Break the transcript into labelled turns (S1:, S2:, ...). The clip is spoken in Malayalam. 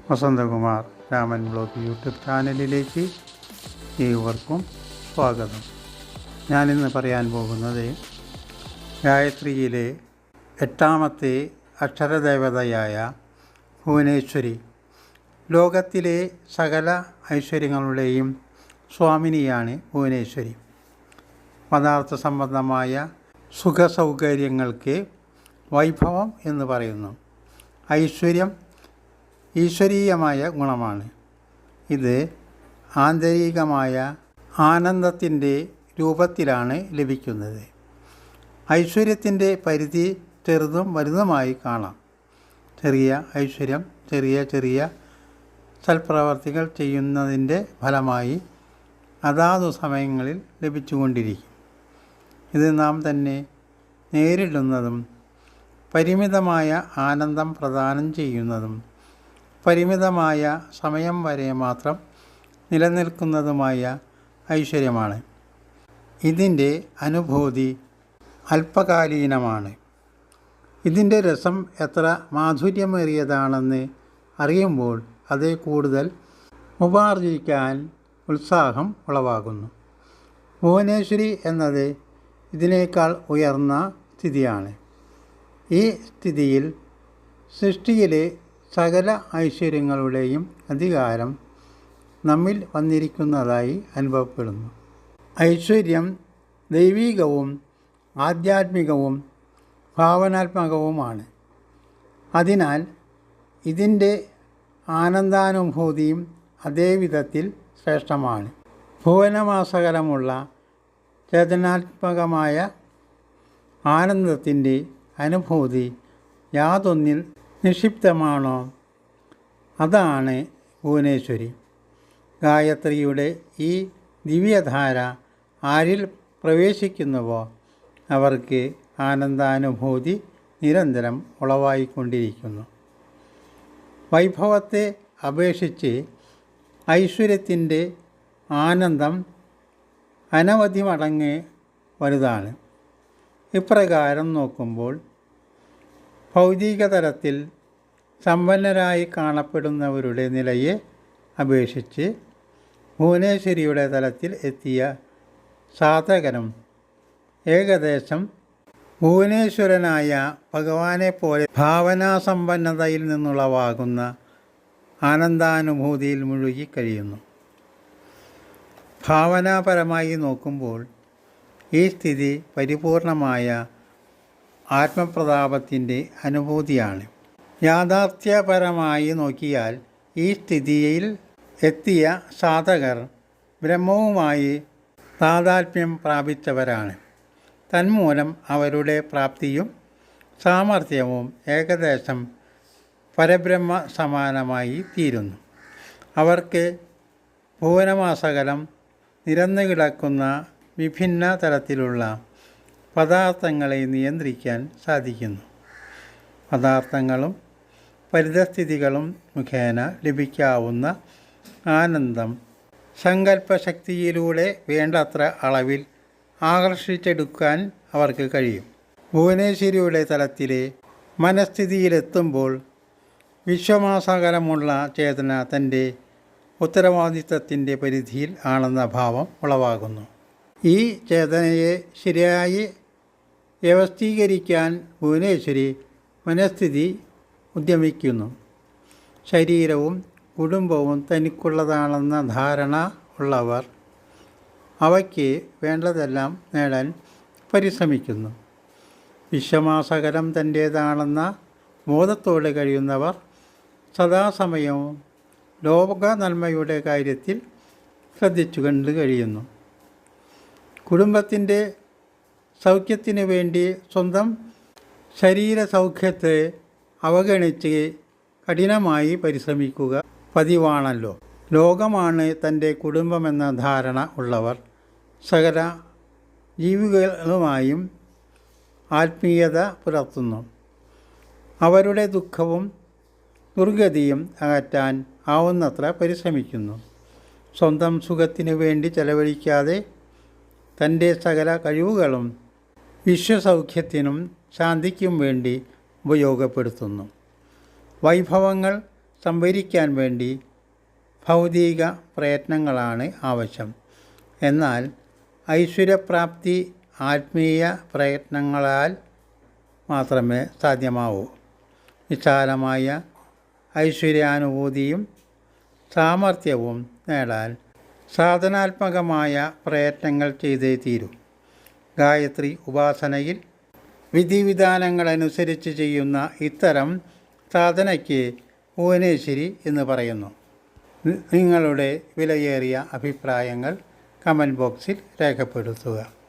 S1: വസന്തകുമാർ രാമൻ ബ്ലോഗ് യൂട്യൂബ് ചാനലിലേക്ക് ഏവർക്കും സ്വാഗതം. ഞാനിന്ന് പറയാൻ പോകുന്നത് ഗായത്രിയിലെ 8ാമത്തെ അക്ഷരദേവതയായ ഭുവനേശ്വരി, ലോകത്തിലെ സകല ഐശ്വര്യങ്ങളുടെയും സ്വാമിനിയാണ് ഭുവനേശ്വരി. പദാർത്ഥ സംബന്ധമായ സുഖസൗകര്യങ്ങൾക്ക് വൈഭവം എന്ന് പറയുന്നു. ഐശ്വര്യം ഈശ്വരീയമായ ഗുണമാണ്. ഇത് ആന്തരികമായ ആനന്ദത്തിൻ്റെ രൂപത്തിലാണ് ലഭിക്കുന്നത്. ഐശ്വര്യത്തിൻ്റെ പരിധി ചെറുതും വലുതുമായി കാണാം. ചെറിയ ഐശ്വര്യം ചെറിയ സൽപ്രവർത്തികൾ ചെയ്യുന്നതിൻ്റെ ഫലമായി അതാതു സമയങ്ങളിൽ ലഭിച്ചുകൊണ്ടിരിക്കും. ഇത് നാം തന്നെ നേരിടുന്നതും പരിമിതമായ ആനന്ദം പ്രദാനം ചെയ്യുന്നതും പരിമിതമായ സമയം വരെ മാത്രം നിലനിൽക്കുന്നതുമായ ഐശ്വര്യമാണ്. ഇതിൻ്റെ അനുഭൂതി അല്പകാലീനമാണ്. ഇതിൻ്റെ രസം എത്ര മാധുര്യമേറിയതാണെന്ന് അറിയുമ്പോൾ അത് കൂടുതൽ ഉപാർജിക്കാൻ ഉത്സാഹം ഉളവാകുന്നു. ഭുവനേശ്വരി എന്നത് ഇതിനേക്കാൾ ഉയർന്ന സ്ഥിതിയാണ്. ഈ സ്ഥിതിയിൽ സൃഷ്ടിയിലെ സകല ഐശ്വര്യങ്ങളുടെയും അധികാരം നമ്മിൽ വന്നിരിക്കുന്നതായി അനുഭവപ്പെടുന്നു. ഐശ്വര്യം ദൈവികവും ആധ്യാത്മികവും ഭാവനാത്മകവുമാണ്. അതിനാൽ ഇതിൻ്റെ ആനന്ദാനുഭൂതിയും അതേ വിധത്തിൽ ശ്രേഷ്ഠമാണ്. ഭുവനമാസകലമുള്ള ചേതനാത്മകമായ ആനന്ദത്തിൻ്റെ അനുഭൂതി യാതൊന്നിൽ നിക്ഷിപ്തമാണോ അതാണ് ഭുവനേശ്വരി. ഗായത്രിയുടെ ഈ ദിവ്യധാര ആരിൽ പ്രവേശിക്കുന്നുവോ അവർക്ക് ആനന്ദാനുഭൂതി നിരന്തരം ഉളവായിക്കൊണ്ടിരിക്കുന്നു. വൈഭവത്തെ അപേക്ഷിച്ച് ഐശ്വര്യത്തിൻ്റെ ആനന്ദം അനവധി മടങ്ങ് വലുതാണ്. ഇപ്രകാരം നോക്കുമ്പോൾ ഭൗതിക തലത്തിൽ സമ്പന്നരായി കാണപ്പെടുന്നവരുടെ നിലയെ അപേക്ഷിച്ച് ഭുവനേശ്വരിയുടെ തലത്തിൽ എത്തിയ സാധകനും ഏകദേശം ഭുവനേശ്വരനായ ഭഗവാനെപ്പോലെ ഭാവനാസമ്പന്നതയിൽ നിന്നുളവാകുന്ന ആനന്ദാനുഭൂതിയിൽ മുഴുകി കഴിയുന്നു. ഭാവനാപരമായി നോക്കുമ്പോൾ ഈ സ്ഥിതി പരിപൂർണമായ ആത്മപ്രതാപത്തിൻ്റെ അനുഭൂതിയാണ്. യാഥാർത്ഥ്യപരമായി നോക്കിയാൽ ഈ സ്ഥിതിയിൽ എത്തിയ സാധകർ ബ്രഹ്മവുമായി താദാത്മ്യം പ്രാപിച്ചവരാണ്. തന്മൂലം അവരുടെ പ്രാപ്തിയും സാമർഥ്യവും ഏകദേശം പരബ്രഹ്മ സമാനമായി തീരുന്നു. അവർക്ക് ഭുവനമാസകലം നിരന്നു കിടക്കുന്ന വിഭിന്ന തരത്തിലുള്ള പദാർത്ഥങ്ങളെ നിയന്ത്രിക്കാൻ സാധിക്കുന്നു. പദാർത്ഥങ്ങളും പരിതസ്ഥിതികളും മുഖേന ലഭിക്കാവുന്ന ആനന്ദം സങ്കല്പശക്തിയിലൂടെ വേണ്ടത്ര അളവിൽ ആകർഷിച്ചെടുക്കാൻ അവർക്ക് കഴിയും. ഭുവനേശ്വരിയുടെ തലത്തിലെ മനസ്ഥിതിയിലെത്തുമ്പോൾ വിശ്വമാസകലമുള്ള ചേതന തൻ്റെ ഉത്തരവാദിത്തത്തിൻ്റെ പരിധിയിൽ ആണെന്ന ഭാവം ഉളവാകുന്നു. ഈ ചേതനയെ ശരിയായി വ്യവസ്ഥീകരിക്കാൻ ഭുവനേശ്വരി മനസ്ഥിതി ഉദ്യമിക്കുന്നു. ശരീരവും കുടുംബവും തനിക്കുള്ളതാണെന്ന ധാരണ ഉള്ളവർ അവയ്ക്ക് വേണ്ടതെല്ലാം നേടാൻ പരിശ്രമിക്കുന്നു. വിശ്വമാസകലം തൻ്റേതാണെന്ന ബോധത്തോടെ കഴിയുന്നവർ സദാസമയവും ലോക നന്മയുടെ കാര്യത്തിൽ ശ്രദ്ധിച്ചു കണ്ടു കഴിയുന്നു. കുടുംബത്തിൻ്റെ സൗഖ്യത്തിനു വേണ്ടി സ്വന്തം ശരീരസൗഖ്യത്തെ അവഗണിച്ച് കഠിനമായി പരിശ്രമിക്കുക പതിവാണല്ലോ. ലോകമാണ് തൻ്റെ കുടുംബമെന്ന ധാരണ ഉള്ളവർ സകല ജീവികളുമായും ആത്മീയത പുലർത്തുന്നു. അവരുടെ ദുഃഖവും ദുർഗതിയും അകറ്റാൻ ആവുന്നത്ര പരിശ്രമിക്കുന്നു. സ്വന്തം സുഖത്തിനു വേണ്ടി ചെലവഴിക്കാതെ തൻ്റെ സകല കഴിവുകളും വിശ്വസൗഖ്യത്തിനും ശാന്തിക്കും വേണ്ടി ഉപയോഗപ്പെടുത്തുന്നു. വൈഭവങ്ങൾ സംഭരിക്കാൻ വേണ്ടി ഭൗതിക പ്രയത്നങ്ങളാണ് ആവശ്യം. എന്നാൽ ഐശ്വര്യപ്രാപ്തി ആത്മീയ പ്രയത്നങ്ങളാൽ മാത്രമേ സാധ്യമാവൂ. വിശാലമായ ഐശ്വര്യാനുഭൂതിയും സാമർഥ്യവും നേടാൻ സാധനാത്മകമായ പ്രയത്നങ്ങൾ ചെയ്തേ തീരൂ. ഗായത്രി ഉപാസനയിൽ വിധിവിധാനങ്ങളനുസരിച്ച് ചെയ്യുന്ന ഇത്തരം സാധനയ്ക്ക് ഭുവനേശ്വരി എന്ന് പറയുന്നു. നിങ്ങളുടെ വിലയേറിയ അഭിപ്രായങ്ങൾ കമൻറ്റ് ബോക്സിൽ രേഖപ്പെടുത്തുക.